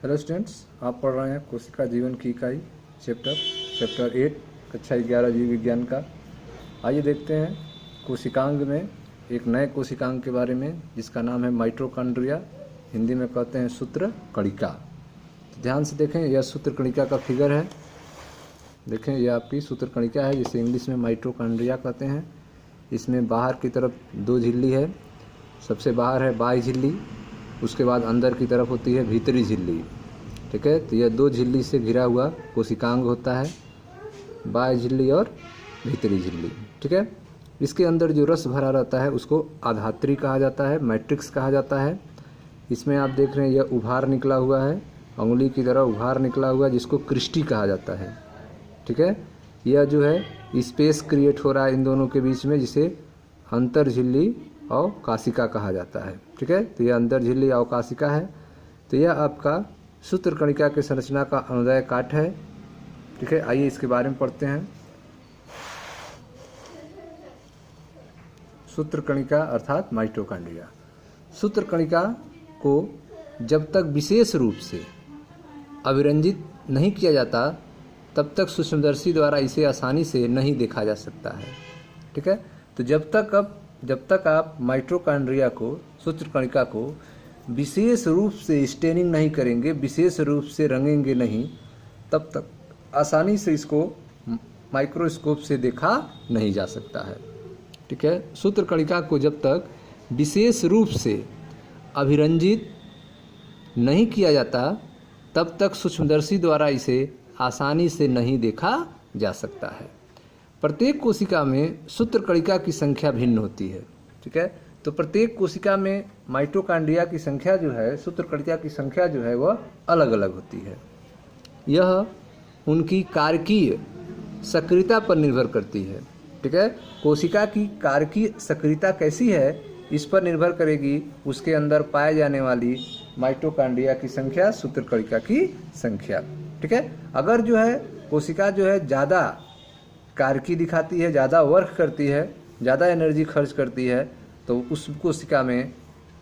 Hello students, आप पढ़ रहे हैं कोशिका जीवन की इकाई चैप्टर 8 कक्षा 11 जीव विज्ञान का। आइए देखते हैं कोशिकांग में एक नए कोशिकांग के बारे में जिसका नाम है माइटोकॉन्ड्रिया, हिंदी में कहते हैं सूत्र कणिका। तो ध्यान से देखें, यह सूत्र कणिका का फिगर है। देखें, यह आपकी सूत्र कणिका है जिसे इंग्लिश में माइटोकॉन्ड्रिया कहते हैं। इसमें बाहर की तरफ दो झिल्ली है। सबसे बाहर है बाह्य झिल्ली, उसके बाद अंदर की तरफ होती है भीतरी झिल्ली। ठीक है, तो यह दो झिल्ली से घिरा हुआ कोशिकांग होता है, बाह्य झिल्ली और भीतरी झिल्ली। ठीक है, इसके अंदर जो रस भरा रहता है उसको आधात्री कहा जाता है, मैट्रिक्स कहा जाता है। इसमें आप देख रहे हैं यह उभार निकला हुआ है, उंगली की तरह उभार निकला हुआ है जिसको क्रिस्टी कहा जाता है। ठीक है, यह जो है स्पेस क्रिएट हो रहा है इन दोनों के बीच में, जिसे अंतर झिल्ली अवकाशिका कहा जाता है। ठीक है, तो यह अंतर झिल्ली अवकाशिका है। तो यह आपका सूत्र कणिका के संरचना का अनुदैर्ध्य काट है। ठीक है, आइए इसके बारे में पढ़ते हैं। सूत्र कणिका अर्थात माइटोकॉन्ड्रिया। सूत्र कणिका को जब तक विशेष रूप से अभिरंजित नहीं किया जाता तब तक सूक्ष्मदर्शी द्वारा इसे आसानी से नहीं देखा जा सकता है। ठीक है, तो जब तक आप माइटोकॉन्ड्रिया को, सूत्र कणिका को विशेष रूप से स्टेनिंग नहीं करेंगे, विशेष रूप से रंगेंगे नहीं, तब तक आसानी से इसको माइक्रोस्कोप से देखा नहीं जा सकता है। ठीक है, सूत्र कणिका को जब तक विशेष रूप से अभिरंजित नहीं किया जाता तब तक सूक्ष्मदर्शी द्वारा इसे आसानी से नहीं देखा जा सकता है। प्रत्येक कोशिका में सूत्र कणिका की संख्या भिन्न होती है। ठीक है, तो प्रत्येक कोशिका में माइटोकॉन्ड्रिया की संख्या जो है, सूत्र कणिका की संख्या जो है वह अलग अलग होती है। यह उनकी कारकीय सक्रियता पर निर्भर करती है। ठीक है, कोशिका की कारकीय सक्रियता कैसी है इस पर निर्भर करेगी उसके अंदर पाए जाने वाली माइटोकॉन्ड्रिया की संख्या, सूत्र कणिका की संख्या। ठीक है, अगर जो है कोशिका जो है ज़्यादा कारकी दिखाती है, ज़्यादा वर्क करती है, ज़्यादा एनर्जी खर्च करती है, तो उस कोशिका में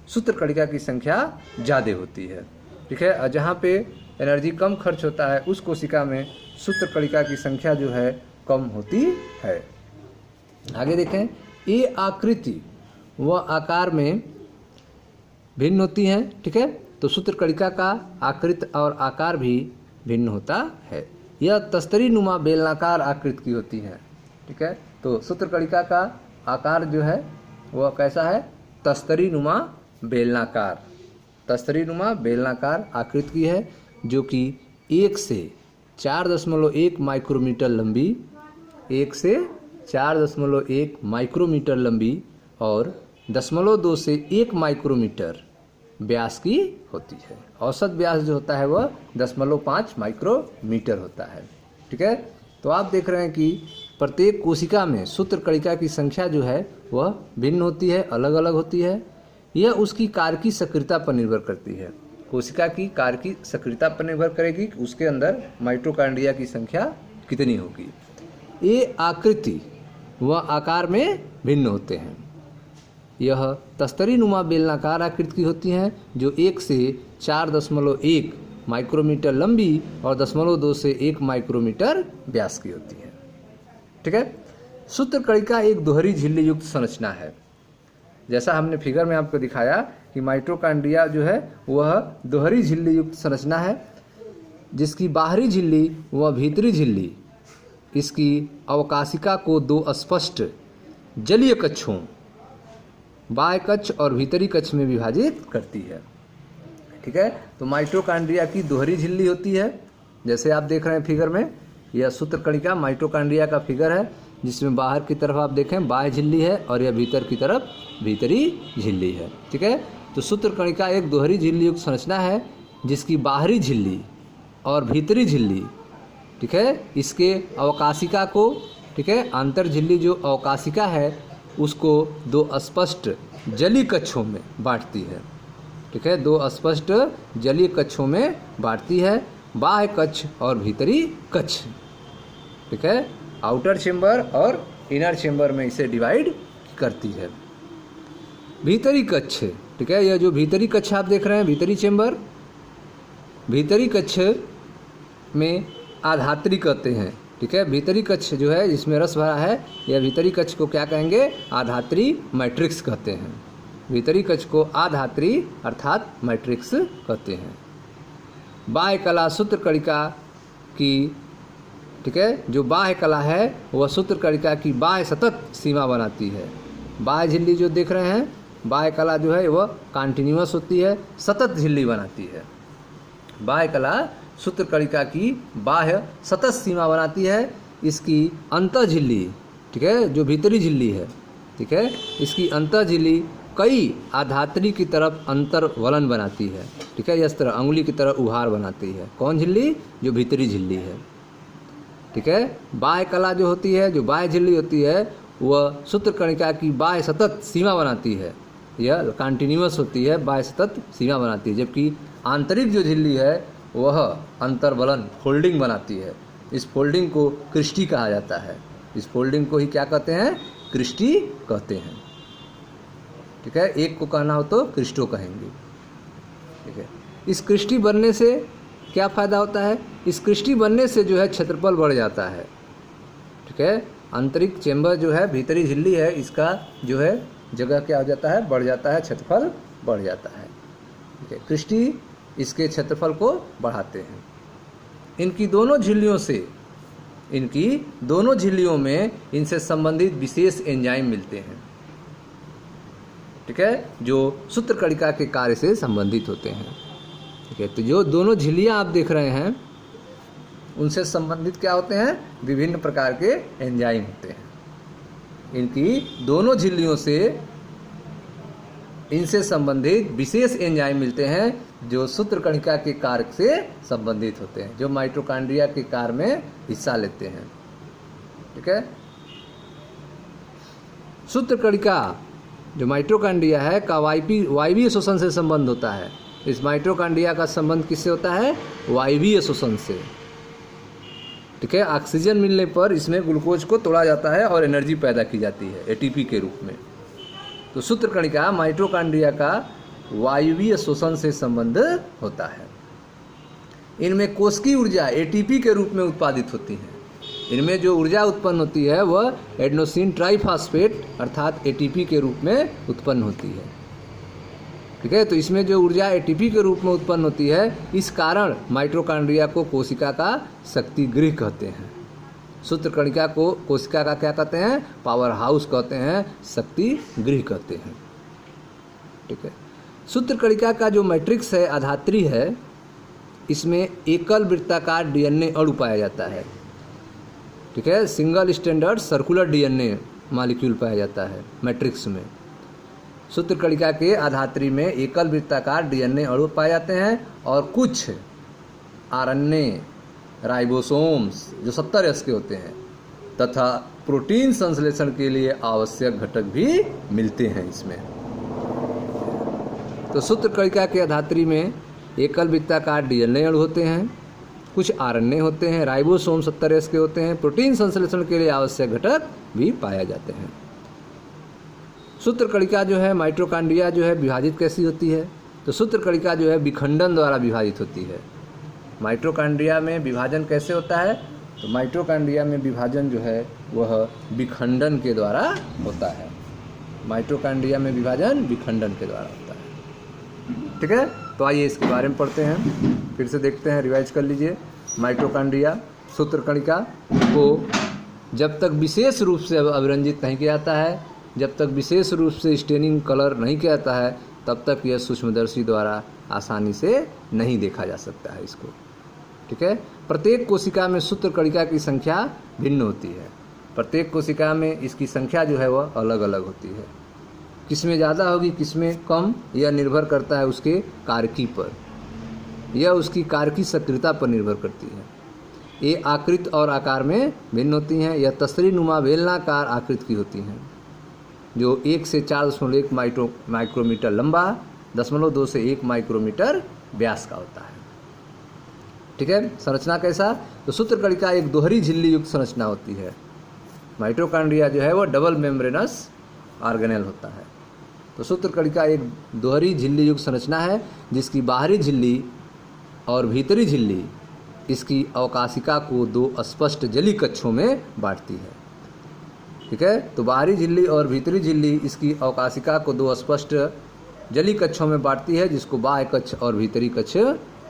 सूत्र कणिका की संख्या ज़्यादा होती है। ठीक है, और जहाँ पे एनर्जी कम खर्च होता है उस कोशिका में सूत्र कणिका की संख्या जो है कम होती है। आगे देखें, ये आकृति व आकार में भिन्न होती हैं। ठीक है, तो सूत्र कणिका का आकृति और आकार भी भिन्न होता है। यह तस्तरी नुमा बेलनाकार आकृति की होती है। ठीक है, तो सूत्र कणिका का आकार जो है वह कैसा है? तस्तरी नुमा बेलनाकार, तस्तरी नुमा बेलनाकार आकृति की है, जो कि 1 से 4.1 माइक्रोमीटर लंबी, 1 से 4.1 माइक्रोमीटर लंबी और 0.2 से 1 माइक्रोमीटर व्यास की होती है। औसत व्यास जो होता है वह 0.5 माइक्रोमीटर होता है। ठीक है, तो आप देख रहे हैं कि प्रत्येक कोशिका में सूत्र कणिका की संख्या जो है वह भिन्न होती है, अलग अलग होती है। यह उसकी कारकी सक्रियता पर निर्भर करती है। कोशिका की कारकी सक्रियता पर निर्भर करेगी कि उसके अंदर माइटोकॉन्ड्रिया की संख्या कितनी होगी। ये आकृति व आकार में भिन्न होते हैं। यह तस्तरी नुमा बेलनाकार आकृति की होती हैं, जो 1 से 4.1 माइक्रोमीटर लंबी और 0.2 से 1 माइक्रोमीटर व्यास की होती है। ठीक है, सूत्र कणिका एक दोहरी झिल्ली युक्त संरचना है। जैसा हमने फिगर में आपको दिखाया कि माइटोकॉन्ड्रिया जो है वह दोहरी झिल्ली युक्त संरचना है, जिसकी बाहरी झिल्ली व भीतरी झिल्ली इसकी अवकाशिका को 2 स्पष्ट जलीय कक्षों, बाह्य कक्ष और भीतरी कक्ष में विभाजित करती है। ठीक है, तो माइटोकॉन्ड्रिया की दोहरी झिल्ली होती है। जैसे आप देख रहे हैं फिगर में, यह सूत्र कणिका माइटोकॉन्ड्रिया का फिगर है, जिसमें बाहर की तरफ आप देखें बाह्य झिल्ली है और यह भीतर की तरफ भीतरी झिल्ली है। ठीक है, तो सूत्र कणिका एक दोहरी झिल्ली युक्त संरचना है जिसकी बाहरी झिल्ली और भीतरी झिल्ली, ठीक है, इसके अवकाशिका को, ठीक है, आंतर झिल्ली जो अवकाशिका है उसको 2 स्पष्ट जलीय कक्षों में बांटती है। ठीक है, 2 स्पष्ट जलीय कक्षों में बांटती है, बाह्य कक्ष और भीतरी कक्ष। ठीक है, आउटर चेंबर और इनर चेंबर में इसे डिवाइड करती है। भीतरी कक्ष, ठीक है, यह जो भीतरी कक्ष आप देख रहे हैं, भीतरी चेंबर, भीतरी कक्ष में आधात्री कहते हैं। ठीक है, भीतरी कक्ष जो है जिसमें रस भरा है, यह भीतरी कक्ष को क्या कहेंगे? आधात्री मैट्रिक्स कहते हैं। भीतरी कक्ष को आधात्री अर्थात मैट्रिक्स कहते हैं। बाह्य कला सूत्रकणिका की, ठीक है, जो बाह्य कला है वह सूत्रकणिका की बाह्य सतत सीमा बनाती है। बाह्य झिल्ली जो देख रहे हैं, बाह्य कला जो है वह कॉन्टिन्यूअस होती है, सतत झिल्ली बनाती है। बाह्य कला सूत्रकणिका की बाह्य सतत सीमा बनाती है। इसकी अंतः झिल्ली, ठीक है, जो भीतरी झिल्ली है, ठीक है, इसकी अंतः झिल्ली कई आधात्री की तरफ अंतर्वलन बनाती है। ठीक है, इस तरह अंगुली की तरह उभार बनाती है। कौन झिल्ली? जो भीतरी झिल्ली है। ठीक है, बाह्य कला जो होती है, जो बाह्य झिल्ली होती है, वह सूत्रकणिका की बाह्य सतत सीमा बनाती है। यह कॉन्टिन्यूअस होती है, बाह्य सतत सीमा बनाती है। जबकि आंतरिक जो झिल्ली है वह अंतर्वलन फोल्डिंग बनाती है। इस फोल्डिंग को क्रिस्टी कहा जाता है। इस फोल्डिंग को ही क्या कहते हैं? क्रिस्टी कहते हैं। ठीक है, एक को कहना हो तो क्रिस्टो कहेंगे। ठीक है, इस क्रिस्टी बनने से क्या फ़ायदा होता है? इस क्रिस्टी बनने से जो है क्षेत्रफल बढ़ जाता है। ठीक है, आंतरिक चेंबर जो है, भीतरी झिल्ली है, इसका जो है जगह क्या हो जाता है? बढ़ जाता है, क्षेत्रफल बढ़ जाता है। ठीक है, क्रिस्टी इसके क्षेत्रफल को बढ़ाते हैं। इनकी दोनों झिल्लियों में इनसे संबंधित विशेष एंजाइम मिलते हैं। ठीक है, जो सूत्रकणिका के कार्य से संबंधित होते हैं। ठीक है, तो जो दोनों झिल्लियां आप देख रहे हैं उनसे संबंधित क्या होते हैं? विभिन्न प्रकार के एंजाइम होते हैं। इनकी दोनों झिल्लियों से इनसे संबंधित विशेष एंजाइम मिलते हैं जो सूत्रकणिका के कार्य से संबंधित होते हैं, जो माइटोकॉन्ड्रिया के कार्य में हिस्सा लेते हैं। ठीक है, सूत्रकणिका जो माइटोकॉन्ड्रिया है का वायवीय शोषण से संबंध होता है। इस माइटोकॉन्ड्रिया का संबंध किससे होता है? वायवीय शोषण से। ठीक है, ऑक्सीजन मिलने पर इसमें ग्लूकोज को तोड़ा जाता है और एनर्जी पैदा की जाती है एटीपी के रूप में। तो सूत्रकणिका माइटोकॉन्ड्रिया का वायवीय शोषण से संबंध होता है। इनमें कोशिकीय ऊर्जा एटीपी के रूप में उत्पादित होती है। इनमें जो ऊर्जा उत्पन्न होती है वह एडेनोसिन ट्राइफॉस्फेट अर्थात एटीपी के रूप में उत्पन्न होती है। ठीक है, तो इसमें जो ऊर्जा एटीपी के रूप में उत्पन्न होती है, इस कारण माइटोकॉन्ड्रिया को कोशिका का शक्ति गृह कहते हैं। सूत्रकणिका को कोशिका का क्या कहते हैं? पावर हाउस कहते हैं, शक्ति गृह कहते हैं। ठीक है, सूत्रकणिका का जो मैट्रिक्स है, आधात्री है, इसमें एकल वृत्ताकार डीएनए अणु पाया जाता है। ठीक है, single standard circular DNA molecule पाया जाता है मैट्रिक्स में। सूत्रकणिका के आधात्री में एकल वृत्ताकार डीएनए अणु पाए जाते हैं और कुछ आरएनए राइबोसोम्स जो 70S के होते हैं तथा प्रोटीन संश्लेषण के लिए आवश्यक घटक भी मिलते हैं इसमें। तो सूत्रकणिका के आधात्री में एकल वृत्ताकार डीएनए अणु होते हैं, कुछ आरएनए होते हैं, राइबोसोम 70S के होते हैं, प्रोटीन संश्लेषण के लिए आवश्यक घटक भी पाए जाते हैं। सूत्रकणिका जो है, माइटोकॉन्ड्रिया जो है, विभाजित कैसी होती है? तो सूत्रकणिका जो है विखंडन द्वारा विभाजित होती है। माइटोकॉन्ड्रिया में विभाजन कैसे होता है? तो माइटोकॉन्ड्रिया में विभाजन जो है वह विखंडन के द्वारा होता है। माइटोकॉन्ड्रिया में विभाजन विखंडन के द्वारा होता है। ठीक है, तो आइए इसके बारे में पढ़ते हैं, फिर से देखते हैं, रिवाइज कर लीजिए। माइटोकॉन्ड्रिया सूत्रकणिका को जब तक विशेष रूप से अभिरंजित नहीं किया जाता है, जब तक विशेष रूप से स्टेनिंग कलर नहीं किया जाता है, तब तक यह सूक्ष्मदर्शी द्वारा आसानी से नहीं देखा जा सकता है इसको। ठीक है, प्रत्येक कोशिका में सूत्रकणिका की संख्या भिन्न होती है। प्रत्येक कोशिका में इसकी संख्या जो है वह अलग अलग होती है। किसमें ज़्यादा होगी, किसमें कम, यह निर्भर करता है उसके कारकी पर, यह उसकी कारकी सक्रियता पर निर्भर करती है। ये आकृति और आकार में भिन्न होती हैं। यह तसरी नुमा बेलनाकार आकृति की होती हैं जो 1 से 4.1 माइक्रोमीटर लंबा, 0.2 से 1 माइक्रोमीटर व्यास का होता है। ठीक है, संरचना कैसा? तो सूत्रकणिका एक दोहरी झिल्ली युक्त संरचना होती है। माइटोकॉन्ड्रिया जो है वो डबल मेम्ब्रेनस ऑर्गेनेल होता है। तो सूत्रकणिका एक दोहरी झिल्ली युक्त संरचना है जिसकी बाहरी झिल्ली और भीतरी झिल्ली इसकी अवकाशिका को दो स्पष्ट जली कक्षों में बांटती है। ठीक है, तो बाहरी झिल्ली और भीतरी झिल्ली इसकी अवकाशिका को दो स्पष्ट जली कक्षों में बांटती है, जिसको बाह्य कक्ष और भीतरी कक्ष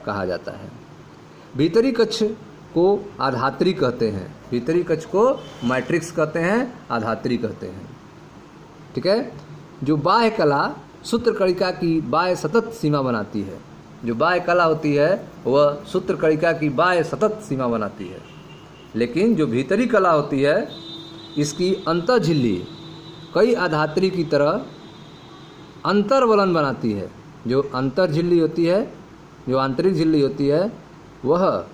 कहा जाता है। भीतरी कक्ष को आधात्री कहते हैं, भीतरी कक्ष को मैट्रिक्स कहते हैं, आधात्री कहते हैं। ठीक है, जो बाह्य कला सूत्रकणिका की बाह्य सतत सीमा बनाती है, जो बाह्य कला होती है वह सूत्रकणिका की बाह्य सतत सीमा बनाती है। लेकिन जो भीतरी कला होती है इसकी अंतःझिल्ली कई आधात्री की तरह अंतर्वलन बनाती है। जो अंतर्झिल्ली होती है, जो आंतरिक झिल्ली होती है, वह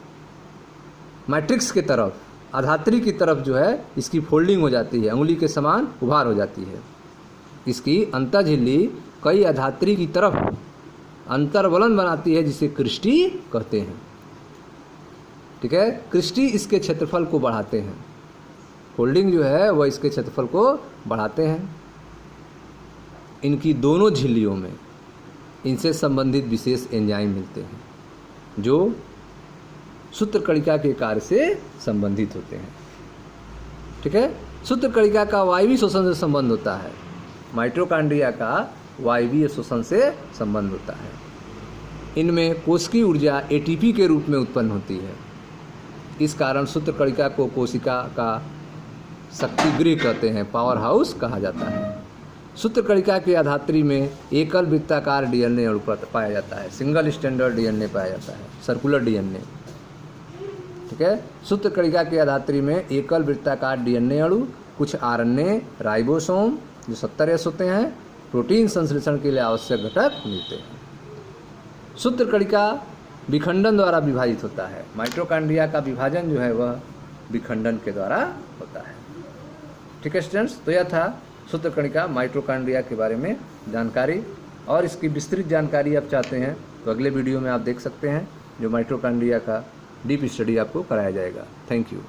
मैट्रिक्स के तरफ, आधात्री की तरफ जो है इसकी फोल्डिंग हो जाती है, अंगुली के समान उभार हो जाती है। इसकी अंतःझिल्ली कई आधात्री की तरफ अंतर्वलन बनाती है, जिसे क्रिस्टी कहते हैं। ठीक है, क्रिस्टी इसके क्षेत्रफल को बढ़ाते हैं, फोल्डिंग जो है वह इसके क्षेत्रफल को बढ़ाते हैं। इनकी दोनों झिल्लियों में इनसे संबंधित विशेष एंजाइम मिलते हैं जो सूत्रकणिका के कार्य से संबंधित होते हैं। ठीक है, सूत्रकणिका का वायवीय शोषण से संबंध होता है, माइटोकॉन्ड्रिया का वायवीय शोषण से संबंध होता है। इनमें कोशिकीय ऊर्जा एटीपी के रूप में उत्पन्न होती है। इस कारण सूत्रकणिका को कोशिका का शक्तिगृह कहते हैं, पावर हाउस कहा जाता है। सूत्रकणिका के आधात्री में एकल वृत्ताकार डीएनए अणु पाया जाता है, सिंगल स्टैंडर्ड डीएनए पाया जाता है, सर्कुलर डीएनए। ठीक है, सूत्रकणिका के आधात्री में एकल वृत्ताकार डीएनए अणु, कुछ आरएनए, राइबोसोम जो 70S होते हैं, प्रोटीन संश्लेषण के लिए आवश्यक घटक मिलते हैं। सूत्रकणिका विखंडन द्वारा विभाजित होता है। माइटोकॉन्ड्रिया का विभाजन जो है वह विखंडन के द्वारा होता है। ठीक है स्टूडेंट्स, तो यह था सूत्रकणिका माइटोकॉन्ड्रिया के बारे में जानकारी, और इसकी विस्तृत जानकारी आप चाहते हैं तो अगले वीडियो में आप देख सकते हैं, जो माइटोकॉन्ड्रिया का डीप स्टडी आपको कराया जाएगा। Thank you.